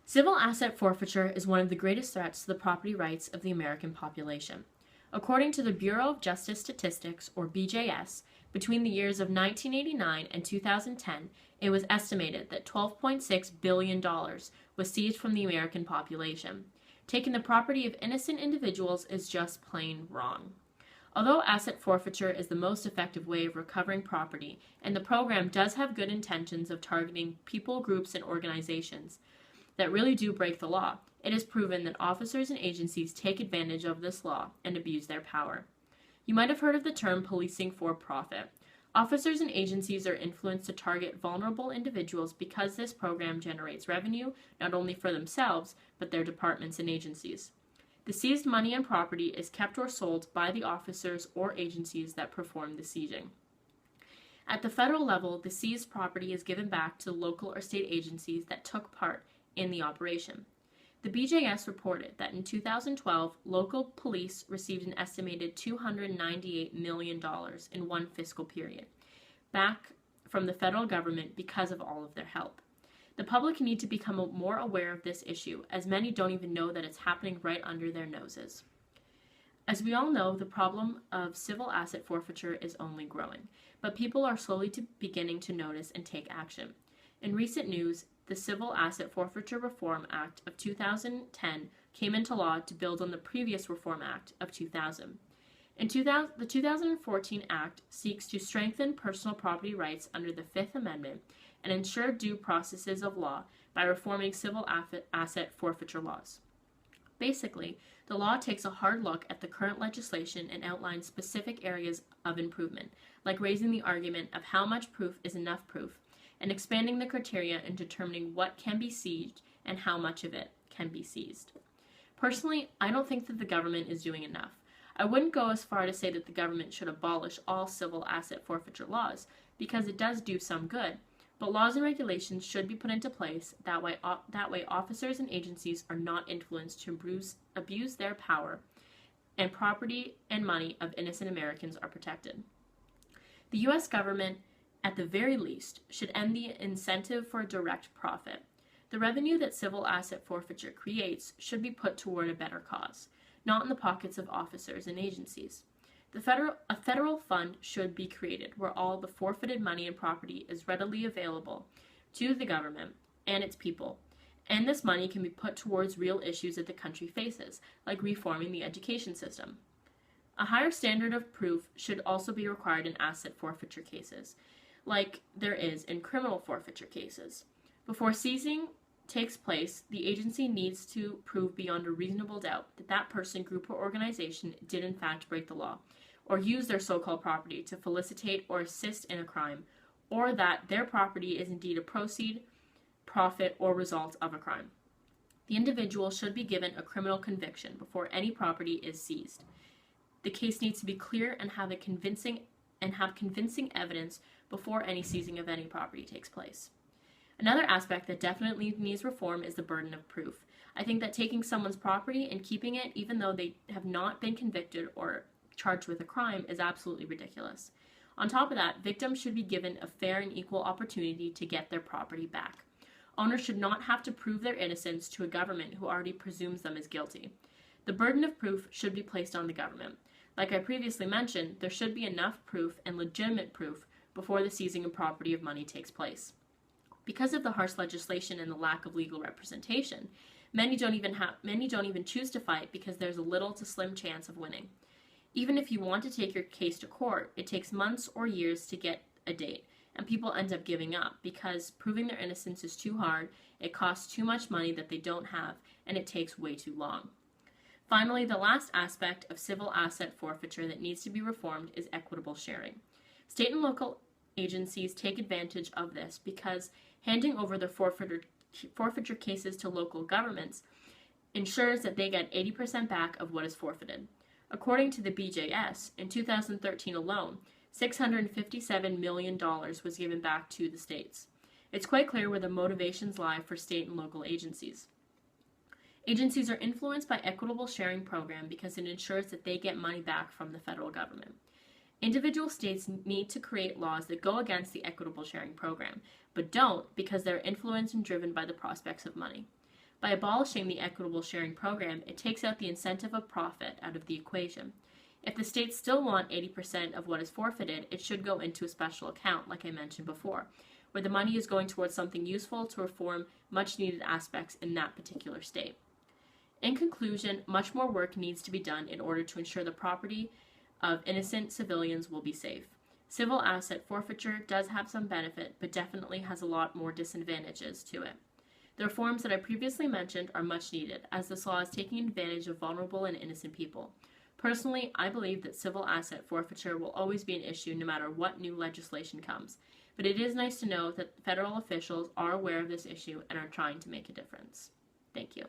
Civil asset forfeiture is one of the greatest threats to the property rights of the American population. According to the Bureau of Justice Statistics, or BJS, between the years of 1989 and 2010, it was estimated that $12.6 billion was seized from the American population. Taking the property of innocent individuals is just plain wrong. Although asset forfeiture is the most effective way of recovering property, and the program does have good intentions of targeting people, groups, and organizations that really do break the law, it is proven that officers and agencies take advantage of this law and abuse their power. You might have heard of the term policing for profit. Officers and agencies are influenced to target vulnerable individuals because this program generates revenue not only for themselves, but their departments and agencies. The seized money and property is kept or sold by the officers or agencies that perform the seizing. At the federal level, the seized property is given back to the local or state agencies that took part in the operation. The BJS reported that in 2012, local police received an estimated $298 million in one fiscal period back from the federal government because of all of their help. The public need to become more aware of this issue, as many don't even know that it's happening right under their noses. As we all know, the problem of civil asset forfeiture is only growing, but people are slowly beginning to notice and take action. In recent news, the Civil Asset Forfeiture Reform Act of 2010 came into law to build on the previous Reform Act of 2000. The 2014 Act seeks to strengthen personal property rights under the Fifth Amendment and ensure due processes of law by reforming civil asset forfeiture laws. Basically, the law takes a hard look at the current legislation and outlines specific areas of improvement, like raising the argument of how much proof is enough proof, and expanding the criteria and determining what can be seized and how much of it can be seized. Personally, I don't think that the government is doing enough. I wouldn't go as far to say that the government should abolish all civil asset forfeiture laws, because it does do some good, but laws and regulations should be put into place that way officers and agencies are not influenced to abuse their power, and property and money of innocent Americans are protected. The U.S. government, at the very least, should end the incentive for direct profit. The revenue that civil asset forfeiture creates should be put toward a better cause, not in the pockets of officers and agencies. A federal fund should be created where all the forfeited money and property is readily available to the government and its people, and this money can be put towards real issues that the country faces, like reforming the education system. A higher standard of proof should also be required in asset forfeiture cases, like there is in criminal forfeiture cases. Before seizing takes place, the agency needs to prove beyond a reasonable doubt that that person, group, or organization did in fact break the law, or use their so-called property to felicitate or assist in a crime, or that their property is indeed a proceed, profit, or result of a crime. The individual should be given a criminal conviction before any property is seized. The case needs to be clear and have convincing evidence before any seizing of any property takes place. Another aspect that definitely needs reform is the burden of proof. I think that taking someone's property and keeping it even though they have not been convicted or charged with a crime is absolutely ridiculous. On top of that, victims should be given a fair and equal opportunity to get their property back. Owners should not have to prove their innocence to a government who already presumes them as guilty. The burden of proof should be placed on the government. Like I previously mentioned, there should be enough proof and legitimate proof before the seizing of property of money takes place. Because of the harsh legislation and the lack of legal representation, many don't even choose to fight because there's a little to slim chance of winning. Even if you want to take your case to court, it takes months or years to get a date, and people end up giving up because proving their innocence is too hard, it costs too much money that they don't have, and it takes way too long. Finally, the last aspect of civil asset forfeiture that needs to be reformed is equitable sharing. State and local agencies take advantage of this because handing over the forfeiture cases to local governments ensures that they get 80% back of what is forfeited. According to the BJS, in 2013 alone, $657 million was given back to the states. It's quite clear where the motivations lie for state and local agencies. Agencies are influenced by equitable sharing program because it ensures that they get money back from the federal government. Individual states need to create laws that go against the equitable sharing program, but don't because they're influenced and driven by the prospects of money. By abolishing the equitable sharing program, it takes out the incentive of profit out of the equation. If the states still want 80% of what is forfeited, it should go into a special account, like I mentioned before, where the money is going towards something useful to reform much needed aspects in that particular state. In conclusion, much more work needs to be done in order to ensure the property of innocent civilians will be safe. Civil asset forfeiture does have some benefit, but definitely has a lot more disadvantages to it. The reforms that I previously mentioned are much needed, as this law is taking advantage of vulnerable and innocent people. Personally, I believe that civil asset forfeiture will always be an issue no matter what new legislation comes, but it is nice to know that federal officials are aware of this issue and are trying to make a difference. Thank you.